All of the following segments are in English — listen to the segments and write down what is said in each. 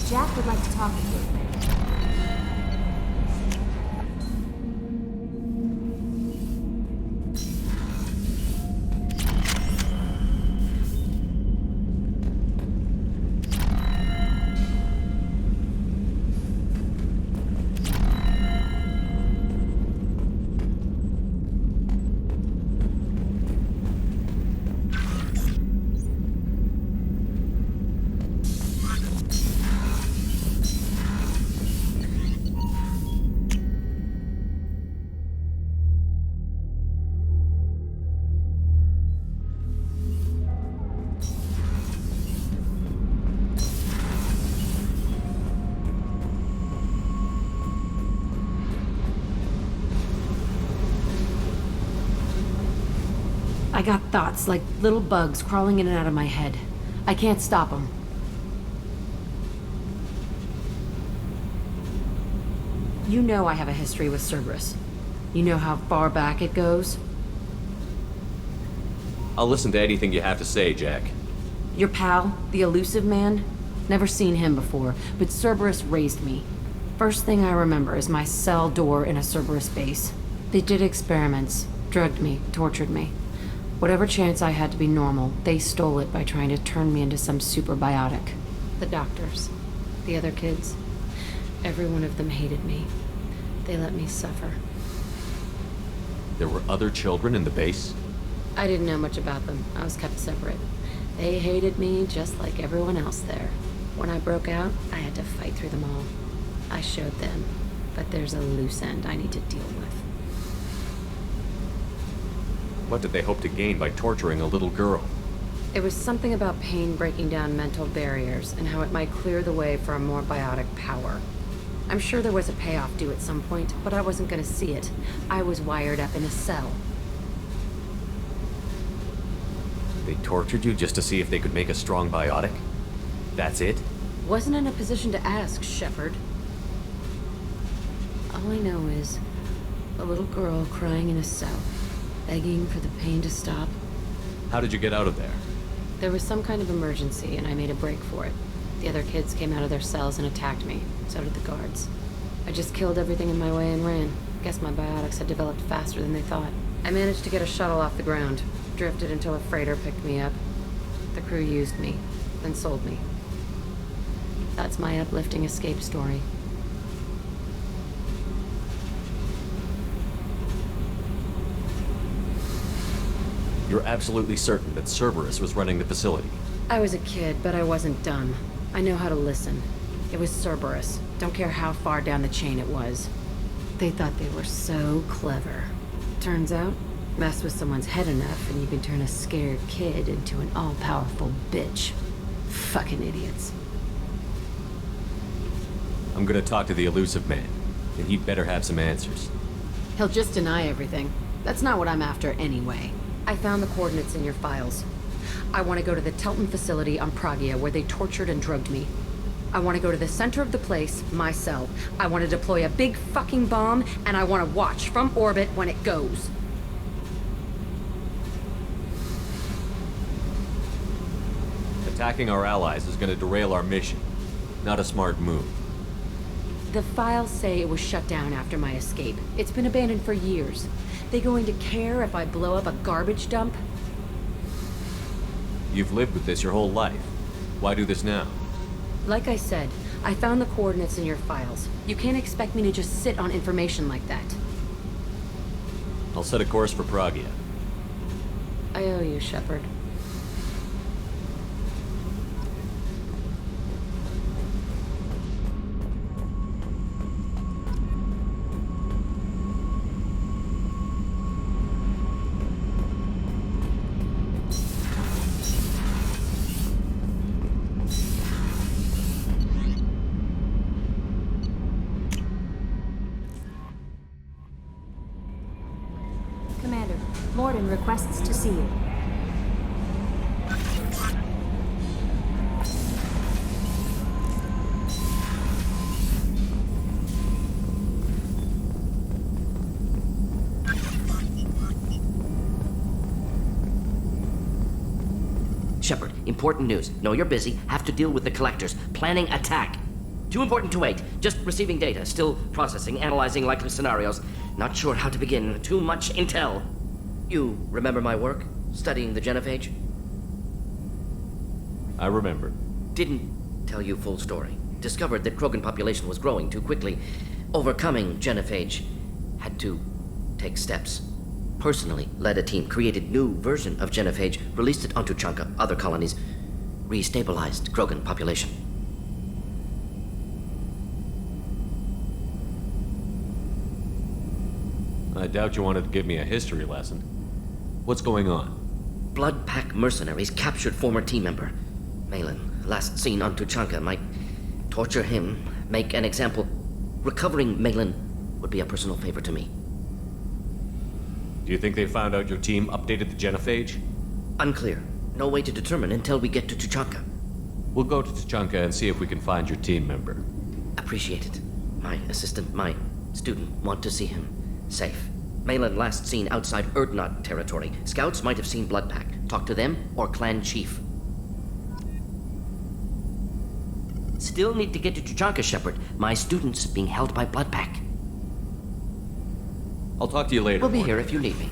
Jack would like to talk with you. I got thoughts like little bugs crawling in and out of my head. I can't stop them. You know I have a history with Cerberus. You know how far back it goes? I'll listen to anything you have to say, Jack. Your pal, the elusive man? Never seen him before, but Cerberus raised me. First thing I remember is my cell door in a Cerberus base. They did experiments, drugged me, tortured me. Whatever chance I had to be normal, they stole it by trying to turn me into some superbiotic. The doctors, the other kids, every one of them hated me. They let me suffer. There were other children in the base? I didn't know much about them. I was kept separate. They hated me just like everyone else there. When I broke out, I had to fight through them all. I showed them, but there's a loose end I need to deal with. What did they hope to gain by torturing a little girl? It was something about pain breaking down mental barriers and how it might clear the way for a more biotic power. I'm sure there was a payoff due at some point, but I wasn't going to see it. I was wired up in a cell. They tortured you just to see if they could make a strong biotic? That's it? Wasn't in a position to ask, Shepard. All I know is a little girl crying in a cell, begging for the pain to stop. How did you get out of there? There was some kind of emergency, and I made a break for it. The other kids came out of their cells and attacked me. So did the guards. I just killed everything in my way and ran. Guess my biotics had developed faster than they thought. I managed to get a shuttle off the ground. Drifted until a freighter picked me up. The crew used me, then sold me. That's my uplifting escape story. You're absolutely certain that Cerberus was running the facility? I was a kid, but I wasn't dumb. I know how to listen. It was Cerberus. Don't care how far down the chain it was. They thought they were so clever. Turns out, mess with someone's head enough and you can turn a scared kid into an all-powerful bitch. Fucking idiots. I'm gonna talk to the elusive man, and he'd better have some answers. He'll just deny everything. That's not what I'm after anyway. I found the coordinates in your files. I want to go to the Telton facility on Pragia where they tortured and drugged me. I want to go to the center of the place, my cell. I want to deploy a big fucking bomb, and I want to watch from orbit when it goes. Attacking our allies is gonna derail our mission. Not a smart move. The files say it was shut down after my escape. It's been abandoned for years. They going to care if I blow up a garbage dump? You've lived with this your whole life. Why do this now? Like I said, I found the coordinates in your files. You can't expect me to just sit on information like that. I'll set a course for Pragia. I owe you, Shepard. Commander, Morden requests to see you. Shepard, important news. Know you're busy. Have to deal with the collectors. Planning attack. Too important to wait. Just receiving data. Still processing, analyzing likely scenarios. Not sure how to begin. Too much intel. You remember my work? Studying the genophage? I remember. Didn't tell you full story. Discovered that Krogan population was growing too quickly. Overcoming genophage. Had to take steps. Personally led a team, created new version of genophage, released it onto Tuchanka, other colonies, restabilized Krogan population. I doubt you wanted to give me a history lesson. What's going on? Blood Pack mercenaries captured former team member. Malin, last seen on Tuchanka, might torture him, make an example. Recovering Malin would be a personal favor to me. Do you think they found out your team updated the genophage? Unclear. No way to determine until we get to Tuchanka. We'll go to Tuchanka and see if we can find your team member. Appreciate it. My assistant, my student, want to see him safe. Malin last seen outside Erdnot territory. Scouts might have seen Blood Pack. Talk to them or clan chief. Still need to get to Tuchanka, Shepard. My student's being held by Blood Pack. I'll talk to you later. We'll be Morgan. here if you need me.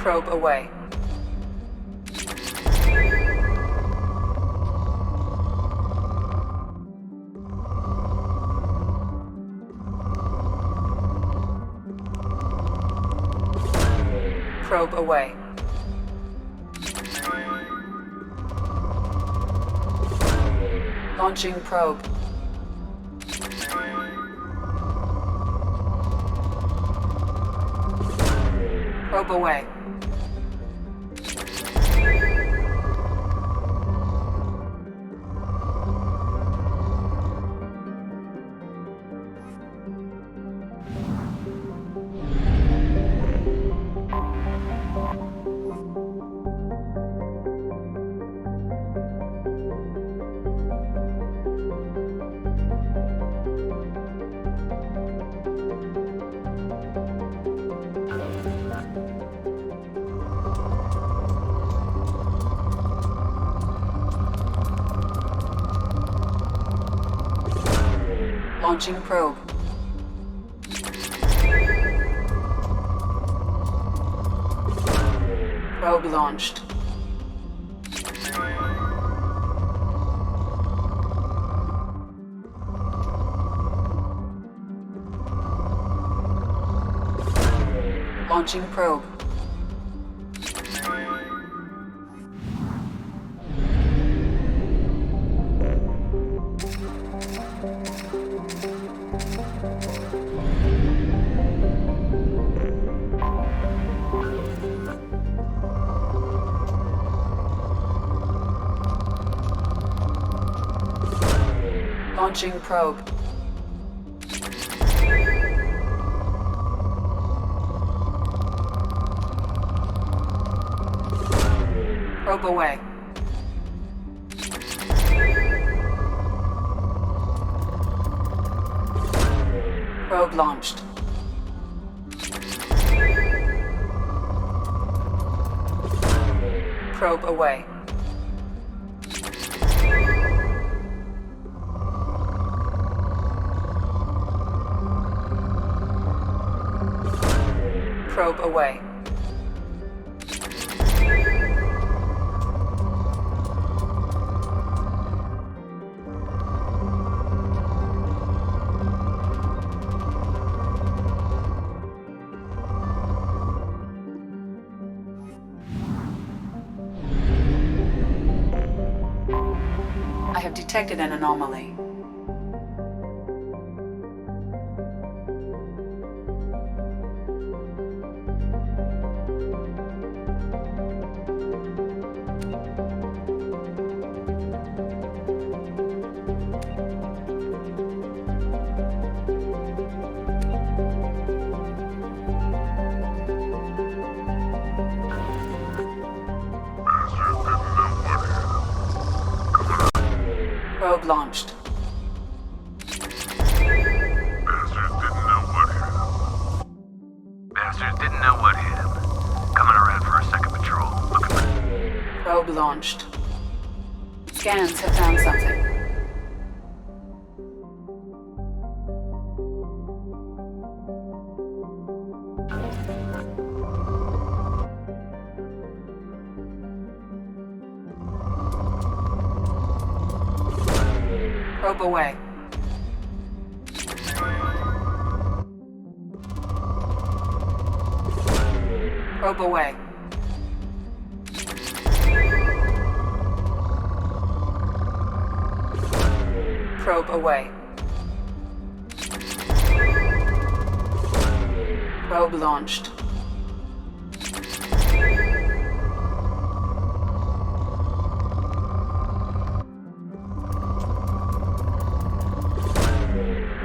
Probe away. Probe away. Launching probe. Probe away. Launching probe. Probe launched. Launching probe. Launching probe. Probe away. Probe launched. Probe away. Probe away. I have detected an anomaly. Probe launched. Bastards didn't know what hit him. Coming around for a second patrol. Looking for... Probe launched. Scans have found something. Probe away. Probe away. Probe away. Probe launched.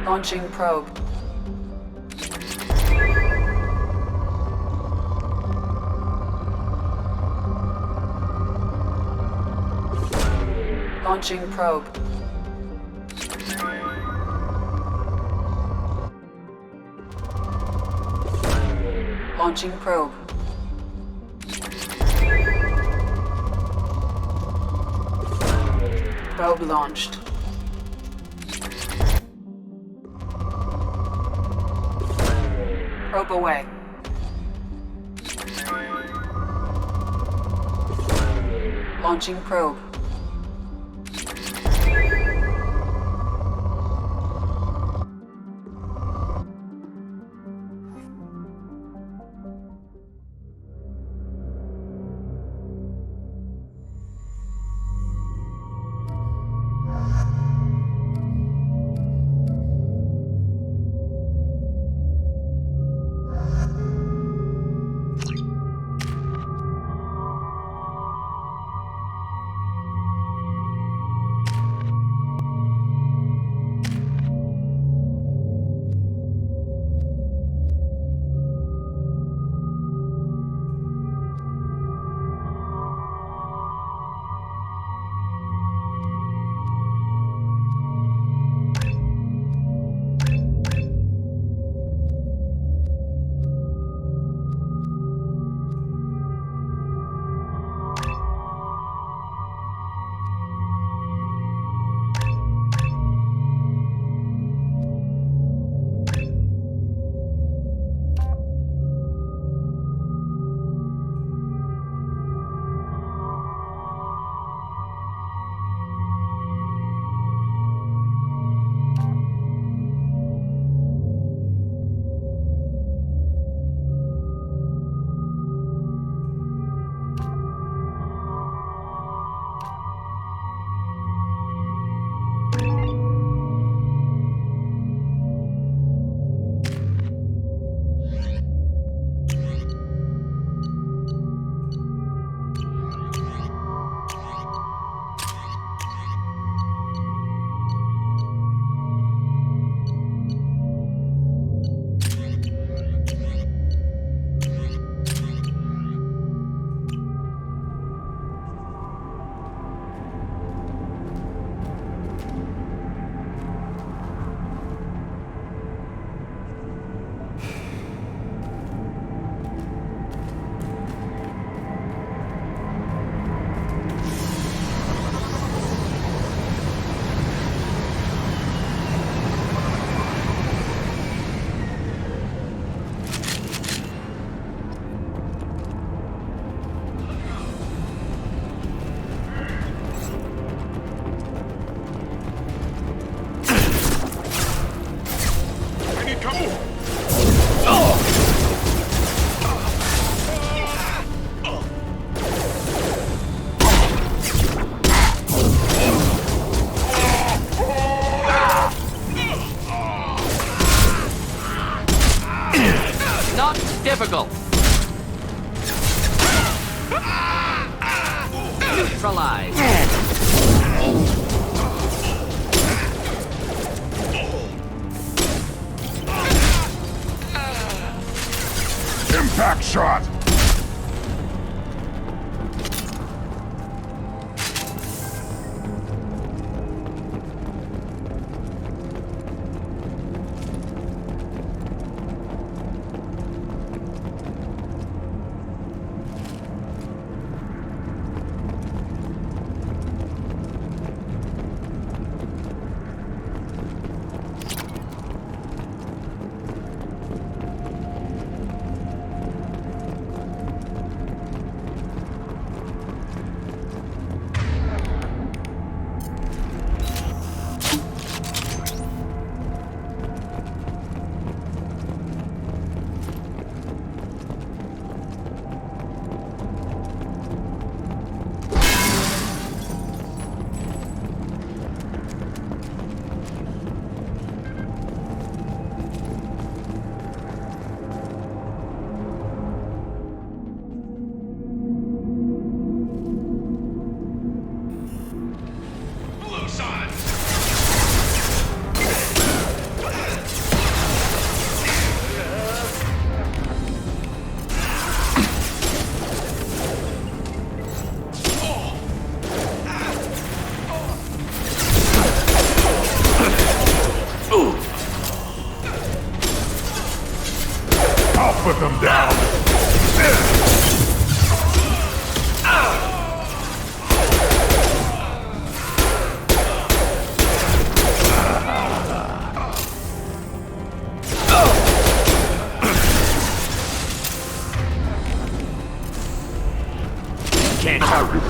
Launching probe. Launching probe. Launching probe. Probe launched. Probe away. Launching probe. difficult. Neutralize. Impact shot! Put them down! Can't hurry.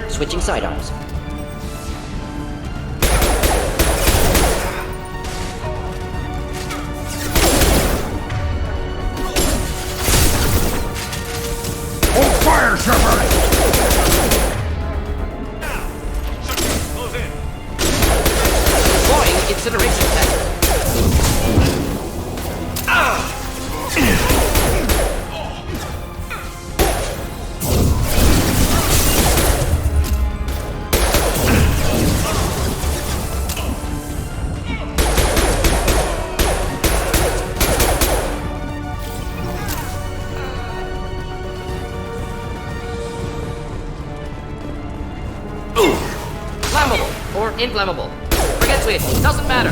Switching sidearms. Hold fire, Shepard! Close in. Deploying incineration test. Flammable or inflammable. Forget switch. Doesn't matter.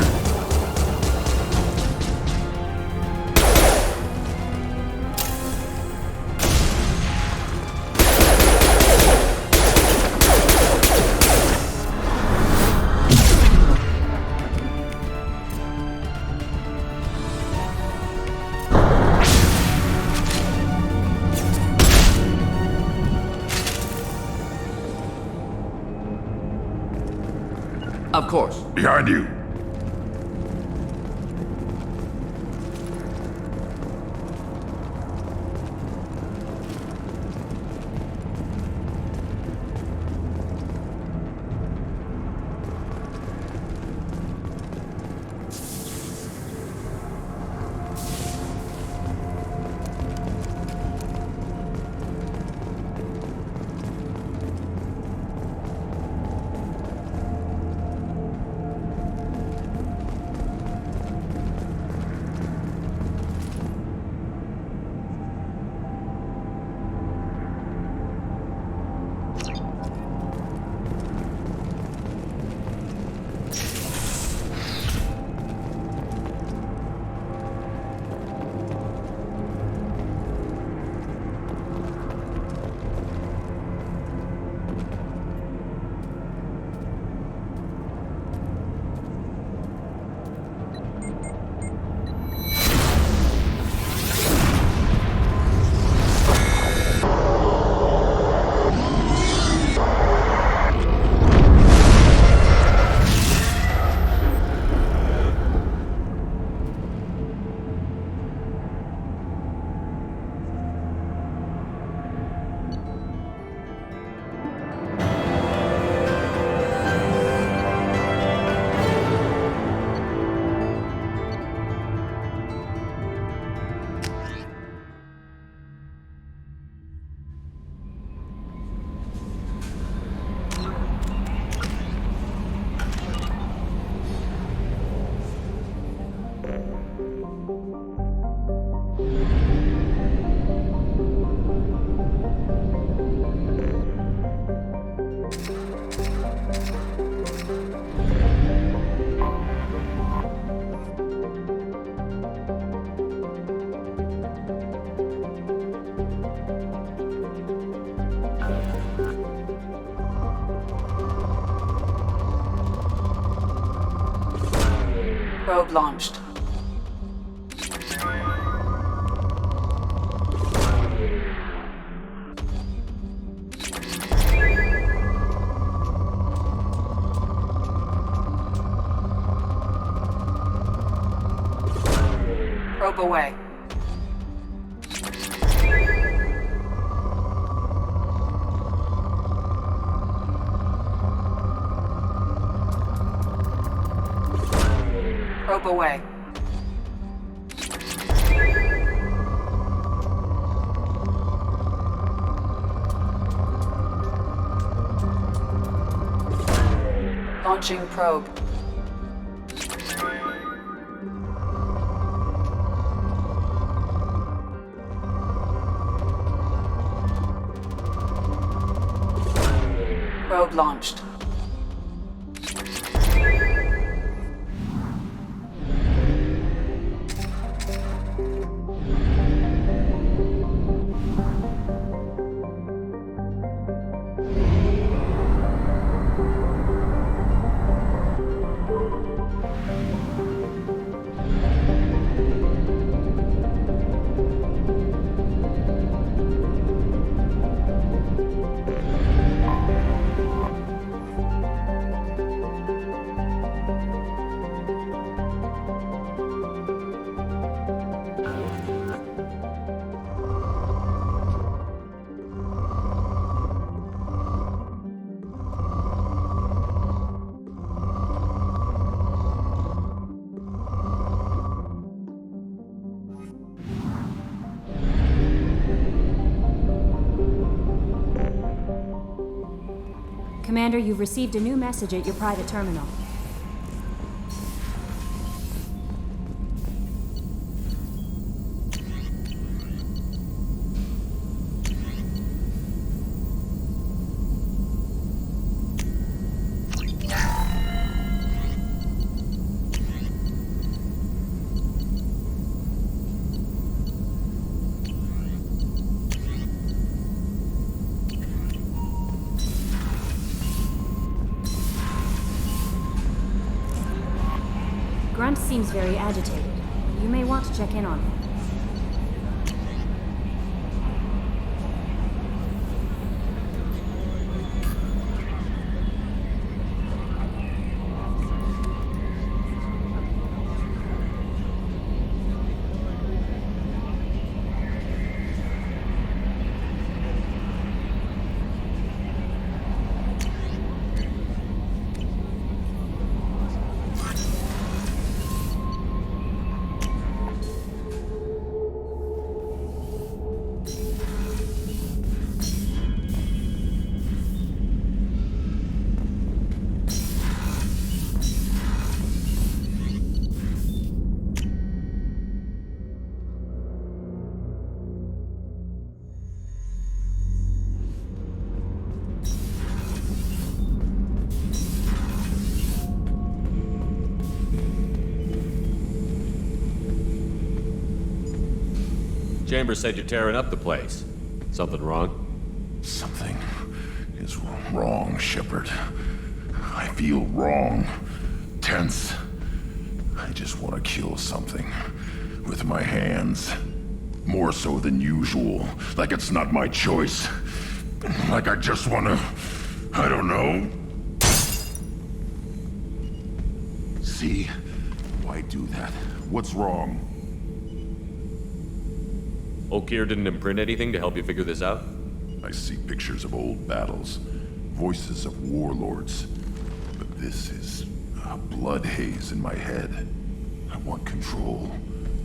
Of course. Behind you. Probe launched. Probe away. Probe away. Launching probe. Probe launched. Commander, you've received a new message at your private terminal. Grunt seems very agitated. You may want to check in on him. Chambers said you're tearing up the place. Something wrong? Something is wrong, Shepard. I feel wrong. Tense. I just want to kill something. With my hands. More so than usual. Like it's not my choice. Like I just want to... I don't know. See? Why do that? What's wrong? Okier didn't imprint anything to help you figure this out? I see pictures of old battles. Voices of warlords. But this is a blood haze in my head. I want control.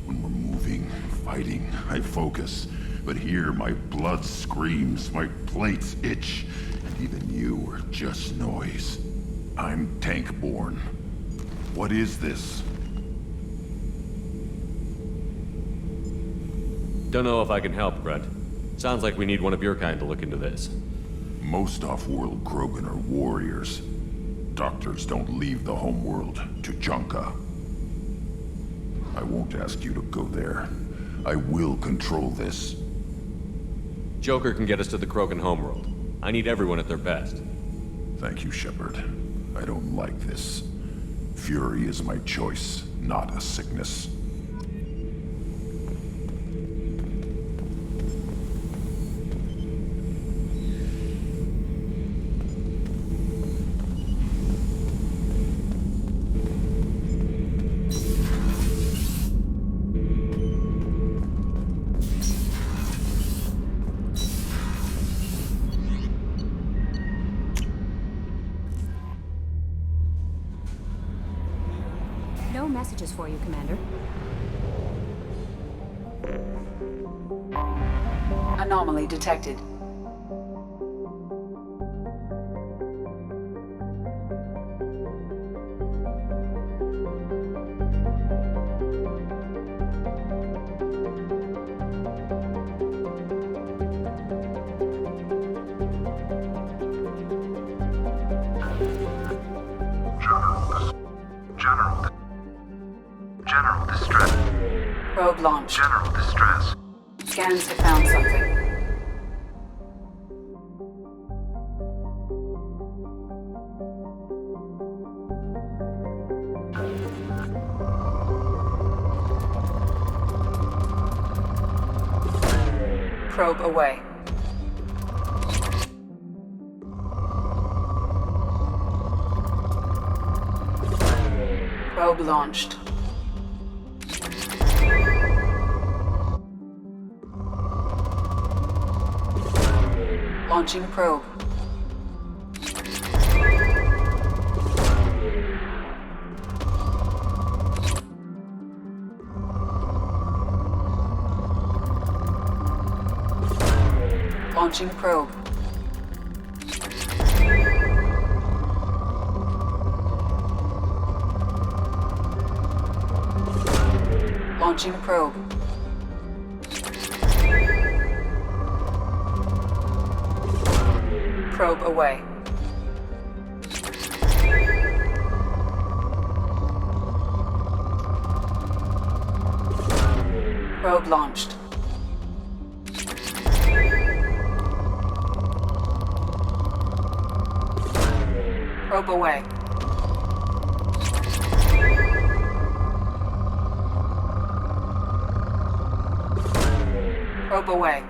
When we're moving, fighting, I focus. But here, my blood screams, my plates itch, and even you are just noise. I'm tank-born. What is this? Don't know if I can help, Grunt. Sounds like we need one of your kind to look into this. Most off-world Krogan are warriors. Doctors don't leave the homeworld to Junka. I won't ask you to go there. I will control this. Joker can get us to the Krogan homeworld. I need everyone at their best. Thank you, Shepard. I don't like this. Fury is my choice, not a sickness. No messages for you, Commander. Anomaly detected. General distress. Probe launched. General distress. Scans have found something. Probe away. Probe launched. Launching probe. Launching probe. Launching probe. Probe away. Probe launched. Probe away. Probe away.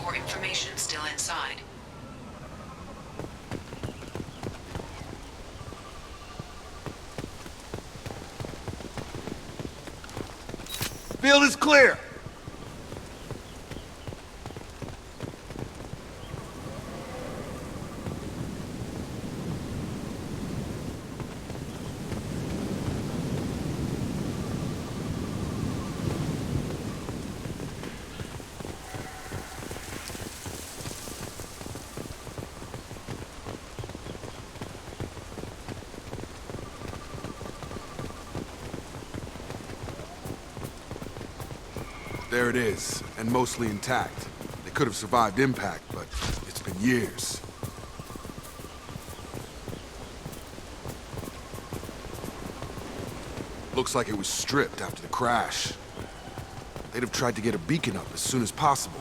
more information still inside. Field is clear! There it is, and mostly intact. They could have survived impact, but it's been years. Looks like it was stripped after the crash. They'd have tried to get a beacon up as soon as possible.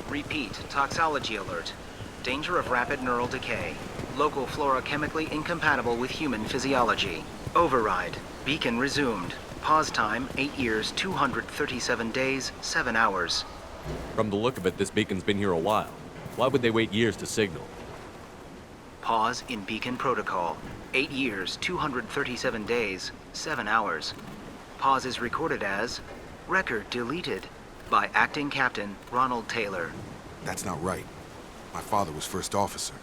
Repeat, toxology alert. Danger of rapid neural decay. Local flora chemically incompatible with human physiology. Override. Beacon resumed. Pause time, 8 years, 237 days, 7 hours. From the look of it, this beacon's been here a while. Why would they wait years to signal? Pause in beacon protocol. 8 years, 237 days, 7 hours. Pause is recorded as record deleted by Acting Captain Ronald Taylor. That's not right. My father was first officer.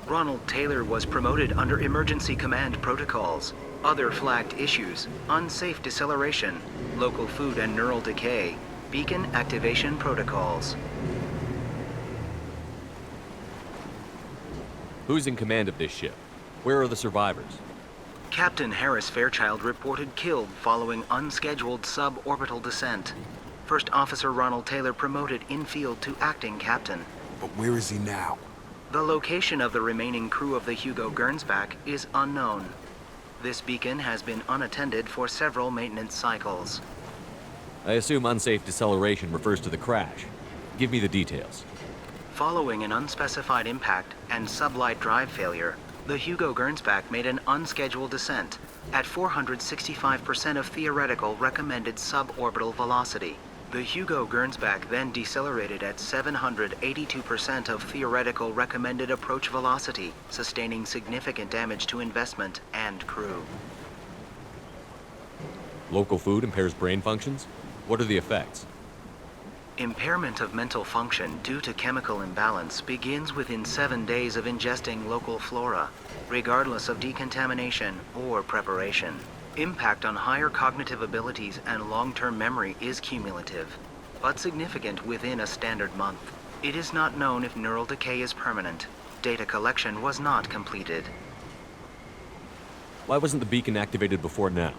Ronald Taylor was promoted under emergency command protocols. Other flagged issues: unsafe deceleration, local food and neural decay, beacon activation protocols. Who's in command of this ship? Where are the survivors? Captain Harris Fairchild reported killed following unscheduled suborbital descent. First Officer Ronald Taylor promoted in-field to acting captain. But where is he now? The location of the remaining crew of the Hugo Gernsback is unknown. This beacon has been unattended for several maintenance cycles. I assume unsafe deceleration refers to the crash. Give me the details. Following an unspecified impact and sublight drive failure, the Hugo Gernsback made an unscheduled descent at 465% of theoretical recommended suborbital velocity. The Hugo Gernsback then decelerated at 782% of theoretical recommended approach velocity, sustaining significant damage to investment and crew. Local food impairs brain functions? What are the effects? Impairment of mental function due to chemical imbalance begins within 7 days of ingesting local flora, regardless of decontamination or preparation. Impact on higher cognitive abilities and long-term memory is cumulative, but significant within a standard month. It is not known if neural decay is permanent. Data collection was not completed. Why wasn't the beacon activated before now?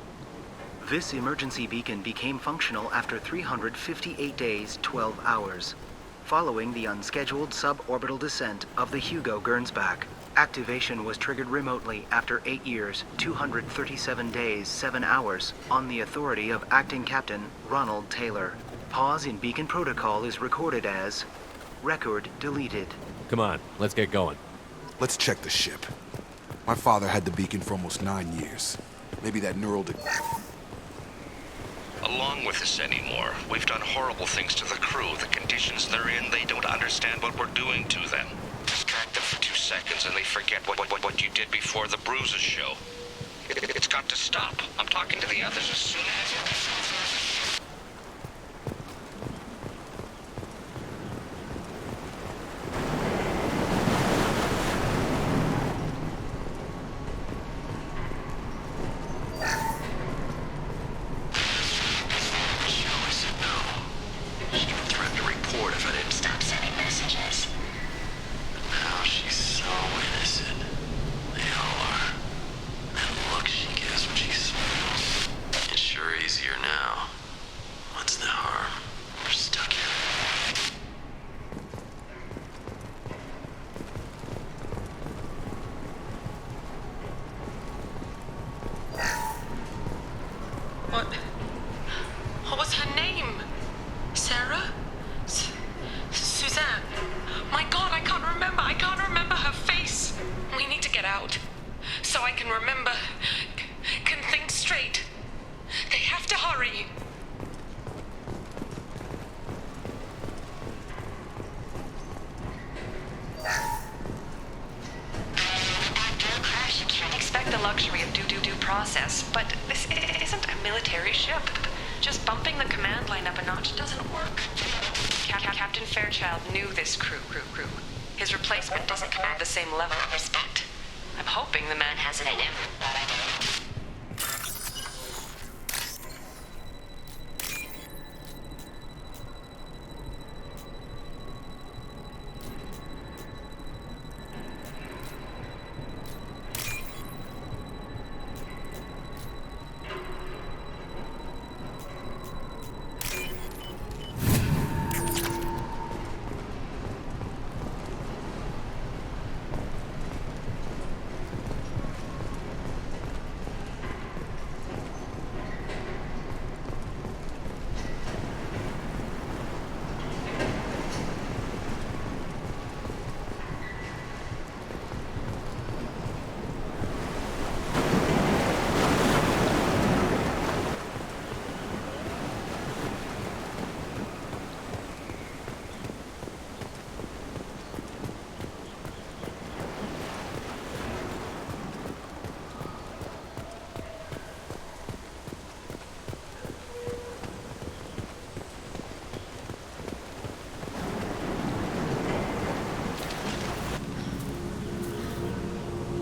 This emergency beacon became functional after 358 days, 12 hours, following the unscheduled suborbital descent of the Hugo Gernsback. Activation was triggered remotely after 8 years, 237 days, 7 hours, on the authority of Acting Captain Ronald Taylor. Pause in beacon protocol is recorded as record deleted. Come on, let's get going. Let's check the ship. My father had the beacon for almost 9 years. Maybe that neural Along with this anymore. We've done horrible things to the crew. The conditions they're in, they don't understand what we're doing to them. Distract them for 2 seconds and they forget what you did before the bruises show. It's got to stop. I'm talking to the others as soon as... What was her name? Sarah? Suzanne? My God, I can't remember her face. out. So I can remember, can think straight. They have to hurry. After a crash, you can't expect the luxury of due process, but this isn't a military ship. Just bumping the command line up a notch doesn't work. Captain Fairchild knew this crew. His replacement doesn't command the same level of respect. I'm hoping the man has it in him.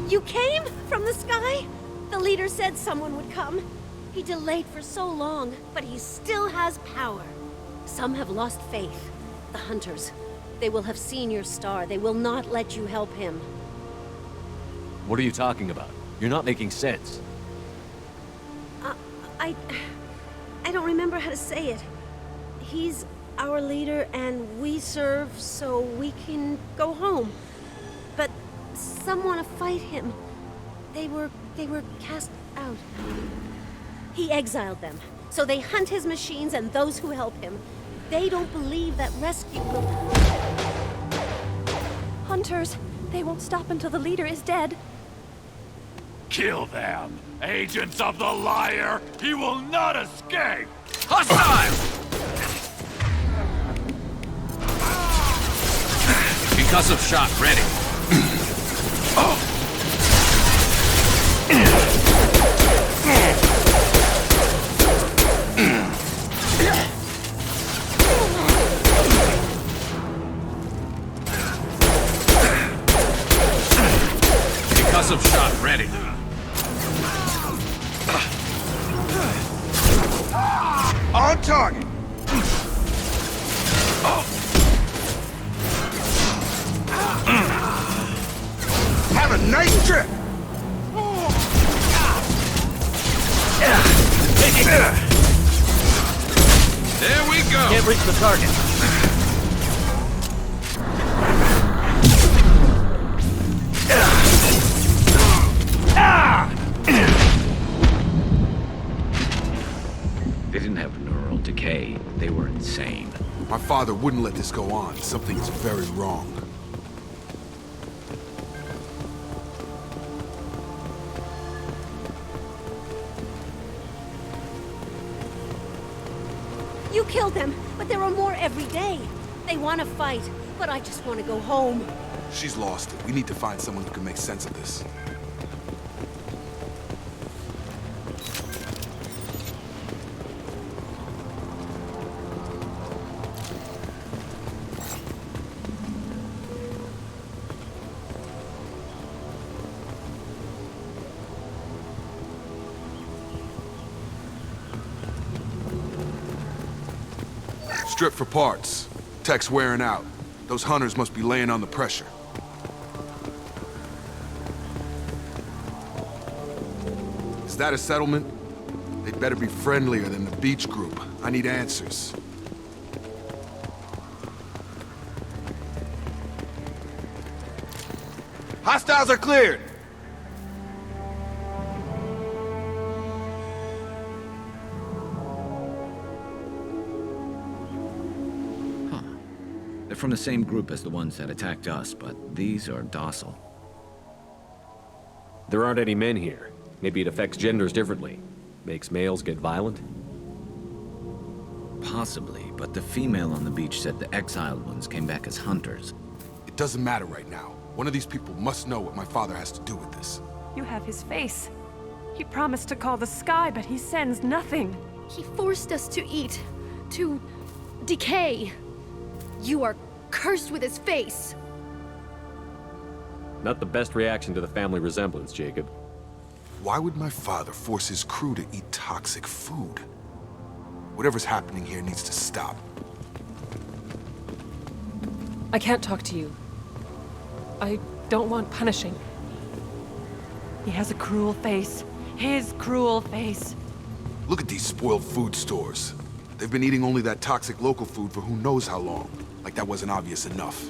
You came? From the sky? The leader said someone would come. He delayed for so long, but he still has power. Some have lost faith. The hunters. They will have seen your star. They will not let you help him. What are you talking about? You're not making sense. I don't remember how to say it. He's our leader and we serve so we can go home. But some want to fight him. They were cast out. He exiled them, so they hunt his machines and those who help him. They don't believe that rescue will... Hunters, they won't stop until the leader is dead. Kill them! Agents of the liar! He will not escape! Hostile! Concussive shot ready. Concussive shot ready. On target! Have a nice trip! There we go! Can't reach the target. They didn't have neural decay. They were insane. My father wouldn't let this go on. Something is very wrong. You killed them, but there are more every day. They want to fight, but I just want to go home. She's lost it. We need to find someone who can make sense of this. Strip for parts. Tech's wearing out. Those hunters must be laying on the pressure. Is that a settlement? They'd better be friendlier than the beach group. I need answers. Hostiles are cleared! They're from the same group as the ones that attacked us, but these are docile. There aren't any men here. Maybe it affects genders differently. Makes males get violent? Possibly, but the female on the beach said the exiled ones came back as hunters. It doesn't matter right now. One of these people must know what my father has to do with this. You have his face. He promised to call the sky, but he sends nothing. He forced us to eat, to decay. You are cursed with his face. Not the best reaction to the family resemblance, Jacob. Why would my father force his crew to eat toxic food? Whatever's happening here needs to stop. I can't talk to you. I don't want punishing. He has a cruel face. His cruel face. Look at these spoiled food stores. They've been eating only that toxic local food for who knows how long. Like that wasn't obvious enough.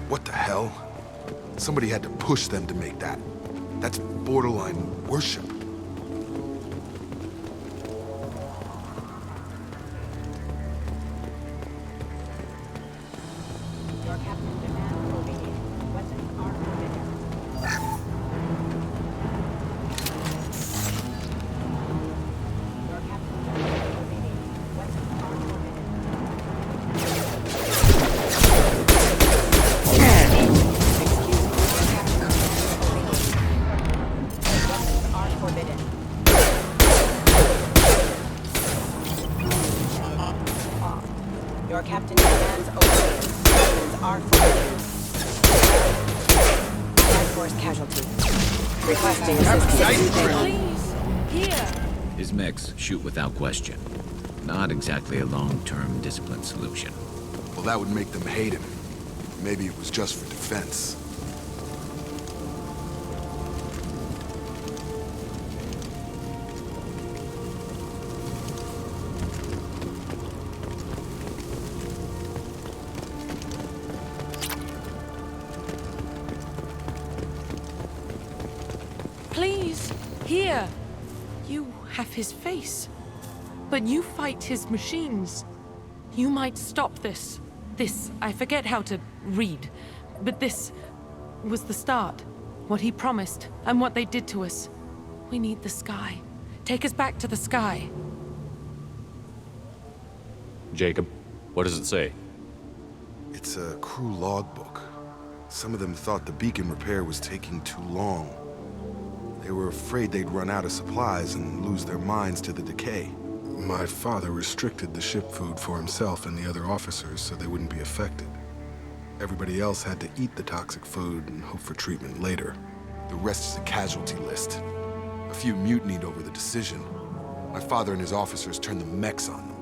What the hell? Somebody had to push them to make that. That's borderline worship. Your captain demands openings. Weapons are forbidden. Life force casualty. Requesting assistance. Please, here. His mechs shoot without question. Not exactly a long-term discipline solution. Well, that would make them hate him. Maybe it was just for defense. Please, here. You have his face. But you fight his machines. You might stop this. This, I forget how to read. But this was the start. What he promised, and what they did to us. We need the sky. Take us back to the sky. Jacob, what does it say? It's a crew logbook. Some of them thought the beacon repair was taking too long. They were afraid they'd run out of supplies and lose their minds to the decay. My father restricted the ship food for himself and the other officers so they wouldn't be affected. Everybody else had to eat the toxic food and hope for treatment later. The rest is a casualty list. A few mutinied over the decision. My father and his officers turned the mechs on them.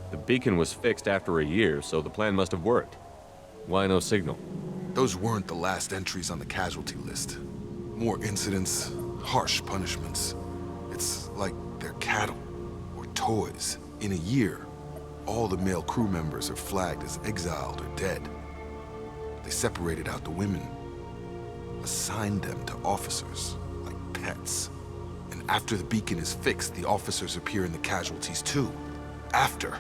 The beacon was fixed after a year, so the plan must have worked. Why no signal? Those weren't the last entries on the casualty list. More incidents, harsh punishments. It's like they're cattle or toys. In a year, all the male crew members are flagged as exiled or dead. They separated out the women, assigned them to officers, like pets. And after the beacon is fixed, the officers appear in the casualties too. After.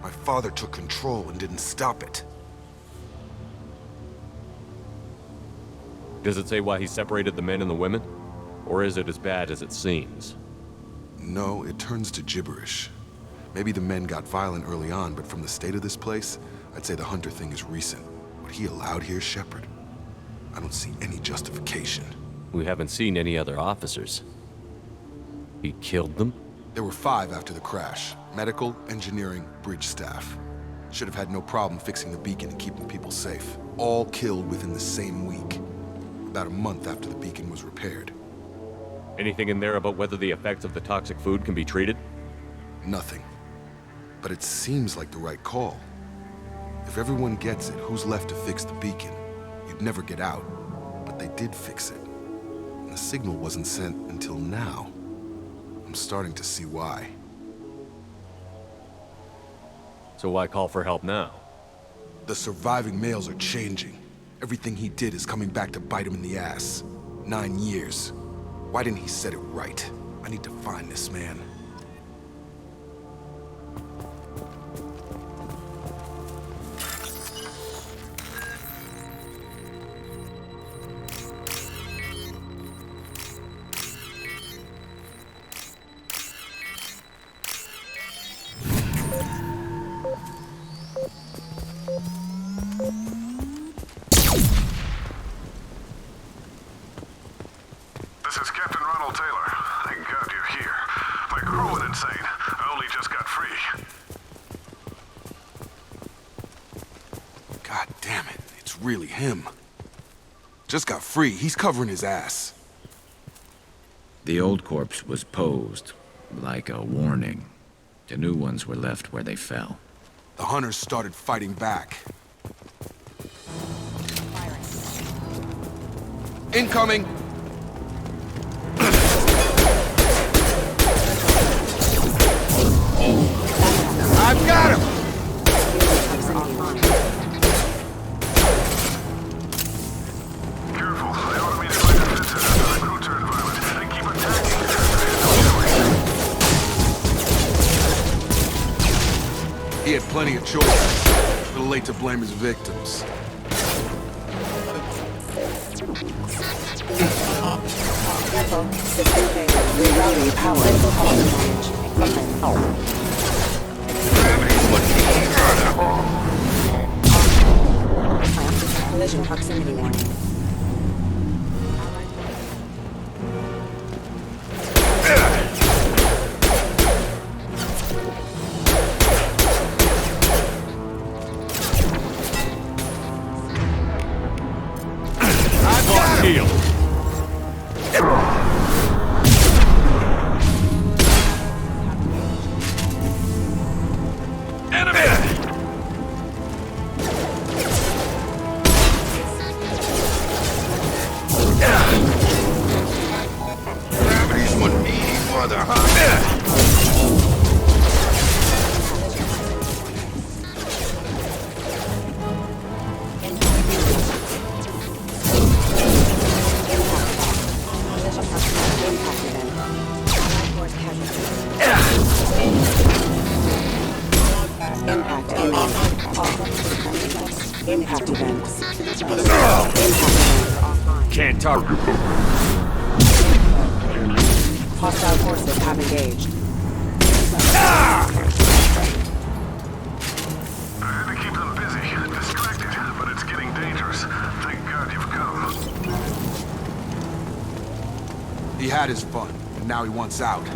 My father took control and didn't stop it. Does it say why he separated the men and the women? Or is it as bad as it seems? No, it turns to gibberish. Maybe the men got violent early on, but from the state of this place, I'd say the Hunter thing is recent. What he allowed here, Shepard? I don't see any justification. We haven't seen any other officers. He killed them? There were 5 after the crash. Medical, engineering, bridge staff. Should have had no problem fixing the beacon and keeping people safe. All killed within the same week. About a month after the beacon was repaired. Anything in there about whether the effects of the toxic food can be treated? Nothing. But it seems like the right call. If everyone gets it, who's left to fix the beacon? You'd never get out. But they did fix it. And the signal wasn't sent until now. I'm starting to see why. So why call for help now? The surviving males are changing. Everything he did is coming back to bite him in the ass. 9 years. Why didn't he set it right? I need to find this man. God damn it, it's really him. Just got free, he's covering his ass. The old corpse was posed, like a warning. The new ones were left where they fell. The hunters started fighting back. Incoming! I've got him! Careful, I automated my defenses until the crew turned violent. They keep attacking. He had plenty of choice. A little late to blame his victims. Rerouting power. Collision proximity warning. Heal. Gravity's one meaty mother, huh? Impact events. Can't talk. Hostile forces have engaged. I had to keep them busy, distracted, but it's getting dangerous. Thank God you've come. He had his fun, and now he wants out.